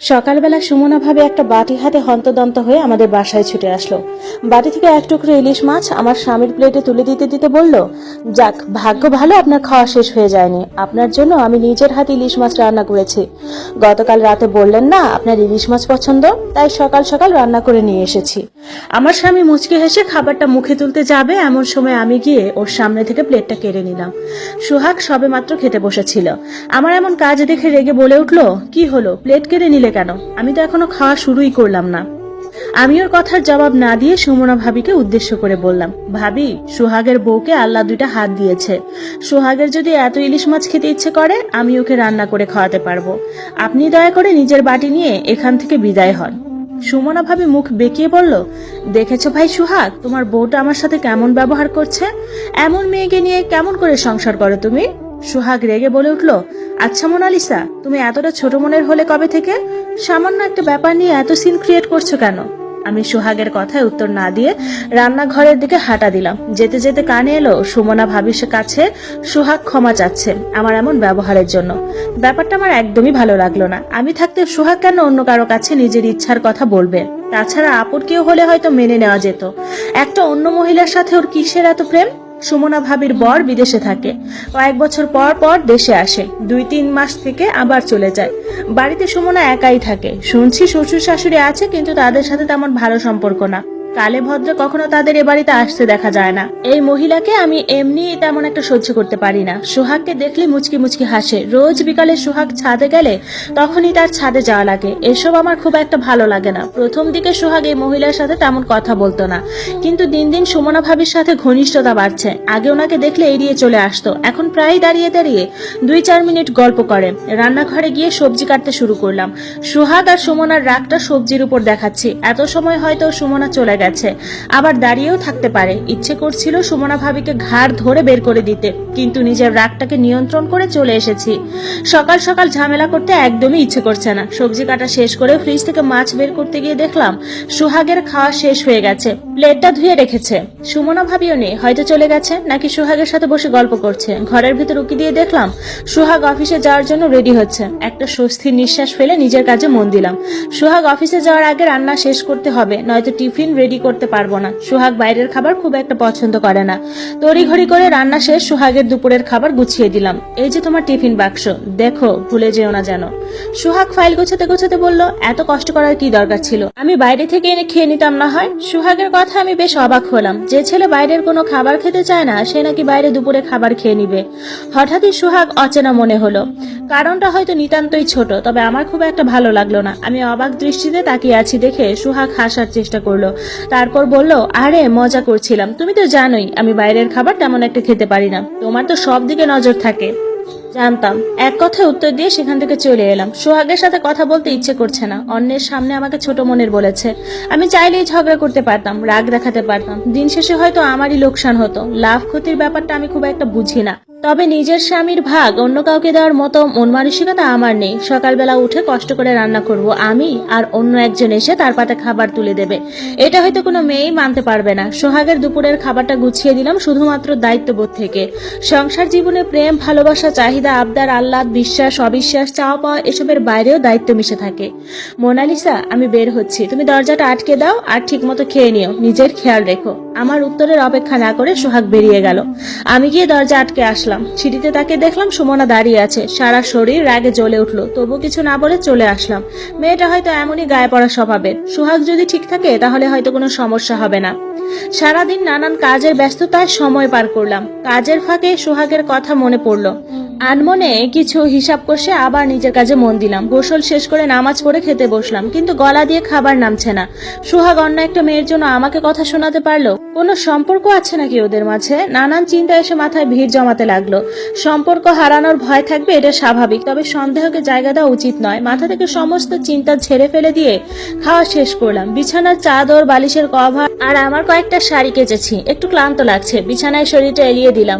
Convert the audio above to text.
সকালবেলা সুমনা ভাবে একটা বাটি হাতে হন্তদন্ত হয়ে আমাদের বাসায় ছুটে আসলো। বাটি থেকে এক টুকরো ইলিশ মাছ আমার স্বামীর প্লেটে তুলে দিতে দিতে বলল, যাক ভাগ্য ভালো আপনার খাওয়া শেষ হয়ে যায়নি, আপনার জন্য আমি নিজের হাতে ইলিশ মাছ রান্না করেছি। গতকাল রাতে বললেন না আপনার ইলিশ মাছ পছন্দ, তাই সকাল সকাল রান্না করে নিয়ে এসেছি। আমার স্বামী মুচকি হেসে খাবারটা মুখে তুলতে যাবে এমন সময় আমি গিয়ে ওর সামনে থেকে প্লেটটা কেড়ে নিলাম। সোহাগ সবে মাত্র খেতে বসেছিল। আমার এমন কাজ দেখে রেগে বলে উঠলো, কি হলো, প্লেট কেড়ে নিলে কেন? আমি তো এখনো খাওয়া শুরুই করলাম না। আমি ওর কথার জবাব না দিয়ে সুমনা ভাবিকে উদ্দেশ্য করে বললাম, ভাবি, সোহাগের বউকে আল্লাহ দুইটা হাত দিয়েছে। সোহাগের যদি এত ইলিশ মাছ খেতে ইচ্ছে করে আমি ওকে রান্না করে খাওয়াতে পারবো। আপনি দয়া করে নিজের বাটি নিয়ে এখান থেকে বিদায় হন। সুমনা ভাবি মুখ বেঁকিয়ে বলল, দেখেছো ভাই সোহাগ, তোমার বউটা আমার সাথে কেমন ব্যবহার করছে? এমন মেয়েকে নিয়ে কেমন করে সংসার করো তুমি? সোহাগ রেগে বলে উঠলো, আচ্ছা মোনালিসা, তুমি এতটা ছোট মনের হলে কবে থেকে? সামান্য একটা ব্যাপার নিয়ে এত সিন ক্রিয়েট করছো কেন? আমি সোহাগের কথায় উত্তর না দিয়ে রান্নাঘরের দিকে হাঁটা দিলাম। যেতে যেতে কানে এলো সুমনা ভাবির কাছে সোহাগ ক্ষমা চাচ্ছে আমার এমন ব্যবহারের জন্য। ব্যাপারটা আমার একদমই ভালো লাগলো না। আমি থাকতে সোহাগ কেন অন্য কারো কাছে নিজের ইচ্ছার কথা বলবে? তাছাড়া আপন কেউ হলে হয়তো মেনে নেওয়া যেত, একটা অন্য মহিলার সাথে ওর কিসের এত প্রেম? সুমনা ভাবির বর বিদেশে থাকে, কয়েক বছর পর পর দেশে আসে, 2-3 মাস থেকে আবার চলে যায়। বাড়িতে সুমনা একাই থাকে। শুনছি শ্বশুর শাশুড়ি আছে, কিন্তু তাদের সাথে তেমন ভালো সম্পর্ক না। কালে ভদ্রে কখনো তাদের এ বাড়িতে আসতে দেখা যায় না। এই মহিলাকে আমি এমনি তেমন একটা সহ্য করতে পারি না। সোহাগকে দেখলে মুচকি মুচকি হাসে। রোজ বিকালে সোহাগ ছাদে গেলে তখনই তার ছাদে যাওয়া লাগে। এসব আমার খুব একটা ভালো লাগে না। প্রথম দিকে সোহাগ এই মহিলার সাথে তেমন কথা বলতো না, কিন্তু দিন দিন সুমনা ভাবির সাথে ঘনিষ্ঠতা বাড়ছে। আগে ওনাকে দেখলে এড়িয়ে চলে আসতো, এখন প্রায় দাঁড়িয়ে দাঁড়িয়ে 2-4 মিনিট গল্প করে। রান্নাঘরে গিয়ে সবজি কাটতে শুরু করলাম। সোহাগ আর সুমনার রাগটা সবজির উপর দেখাচ্ছি। এত সময় হয়তো সুমনা চলে গেছে, আবার দাঁড়িয়েও থাকতে পারে। ইচ্ছে করছিল সুমনা ভাবিকে ঘাড় ধরে বের করে দিতে, কিন্তু নিজের রাগটাকে নিয়ন্ত্রণ করে চলে এসেছি। সকাল সকাল ঝামেলা করতে একদমই ইচ্ছে করছে না। সবজি কাটা শেষ করে ফ্রিজ থেকে মাছ বের করতে গিয়ে দেখলাম সোহাগের খাওয়া শেষ হয়ে গেছে, প্লেটটা ধুয়ে রেখেছে। সুমনা ভাবিও নেই, হয়তো চলে গেছে, নাকি সোহাগের সাথে বসে গল্প করছে। ঘরের ভিতর উকি দিয়ে দেখলাম সোহাগ অফিসে যাওয়ার জন্য রেডি হচ্ছে। একটা স্বস্তির নিঃশ্বাস ফেলে নিজের কাজে মন দিলাম। সোহাগ অফিসে যাওয়ার আগে রান্না শেষ করতে হবে, নয়তো টিফিন রেডি করতে পারবো না। সোহাগ বাইরের খাবার খুব একটা পছন্দ করে না। তড়িঘড়ি করে রান্না শেষ, সোহাগের দুপুরের খাবার গুছিয়ে দিলাম। এই যে তোমার টিফিন বাক্স, দেখো ভুলে যেও না যেন। সোহাগ ফাইল গোছাতে গোছাতে বলল, এত কষ্ট করার কি দরকার ছিল? আমি বাইরে থেকে এনে খেয়ে নিতাম না হয়? সোহাগের কথা আমি বেশ অবাক হলাম। যে ছেলে বাইরের কোনো খাবার খেতে চায় না, সে নাকি বাইরে দুপুরে খাবার খেয়ে নিবে। হঠাৎই সোহাগ অচেনা মনে হলো। কারণটা হয়তো নিতান্তই ছোট, তবে আমার খুব একটা ভালো লাগলো না। আমি অবাক দৃষ্টিতে তাকিয়ে আছি দেখে সোহাগ হাসার চেষ্টা করলো। তারপর বলল, আরে মজা করছিলাম, তুমি তো জানোই আমি বাইরের খাবার তেমন একটা খেতে পারি না। তোমার তো সব দিকে নজর থাকে। জানতাম। এক কথায় উত্তর দিয়ে সেখান থেকে চলে এলাম। সোহাগের সাথে কথা বলতে ইচ্ছে করছে না। অন্যের সামনে আমাকে ছোট মনের বলেছে। আমি চাইলেই ঝগড়া করতে পারতাম, রাগ দেখাতে পারতাম। দিন শেষে হয়তো আমারই লোকসান হতো। লাভ ক্ষতির ব্যাপারটা আমি খুব একটা বুঝি না। তবে নিজের স্বামীর ভাগ অন্য কাউকে দেওয়ার মতো মন মানসিকতা আমার নেই। সকালবেলা উঠে কষ্ট করে রান্না করব আমি, আর অন্য একজন এসে তার পাতে খাবার তুলে দেবে। এটা হয়তো কোনো মেয়েই মানতে পারবে না। সোহাগের দুপুরের খাবারটা গুছিয়ে দিলাম শুধুমাত্র দায়িত্ববোধ থেকে। সংসার জীবনে প্রেম, ভালোবাসা, চাহিদা, আবদার, আহ্লাদ, বিশ্বাস, অবিশ্বাস, চাওয়া পাওয়া এসবের বাইরেও দায়িত্ব মিশে থাকে। মোনালিসা, আমি বের হচ্ছি, তুমি দরজাটা আটকে দাও আর ঠিক মতো খেয়ে নিও, নিজের খেয়াল রেখো। আমার উত্তরের অপেক্ষা না করে সোহাগ বেরিয়ে গেল। আমি গিয়ে দরজা আটকে আসলাম। সিঁড়িতে তাকে দেখলাম সুমনা দাঁড়িয়ে আছে। সারা শরীর রাগে জ্বলে উঠলো, তবু কিছু না বলে চলে আসলাম। মেয়েটা হয়তো এমনই গায়ে পড়া স্বভাবের। সোহাগ যদি ঠিক থাকে তাহলে হয়তো কোনো সমস্যা হবে না। সারাদিন নানান কাজের ব্যস্ততায় সময় পার করলাম। কাজের ফাঁকে সোহাগের কথা মনে পড়লো। আনমনে কিছু হিসাব কষে আবার নিজের কাজে মন দিলাম। গোসল শেষ করে নামাজ পড়ে খেতে বসলাম, কিন্তু গলা দিয়ে খাবার নামছে না। সোহাগ অন্য একটা মেয়ের জন্য আমাকে কথা শোনাতে পারলো? কোনো সম্পর্ক আছে নাকি ওদের মাঝে? নানান চিন্তা এসে মাথায় ভিড় জমাতে লাগলো। সম্পর্ক হারানোর ভয় থাকবে, এটা স্বাভাবিক, তবে সন্দেহকে জায়গা দেওয়া উচিত নয়। মাথা থেকে সমস্ত চিন্তা ঝেড়ে ফেলে দিয়ে খাওয়া শেষ করলাম। বিছানার চাদর, বালিশের কভার আর আমার কয়েকটা শাড়ি কেচেছি। একটু ক্লান্ত লাগছে, বিছানায় শরীরটা এলিয়ে দিলাম।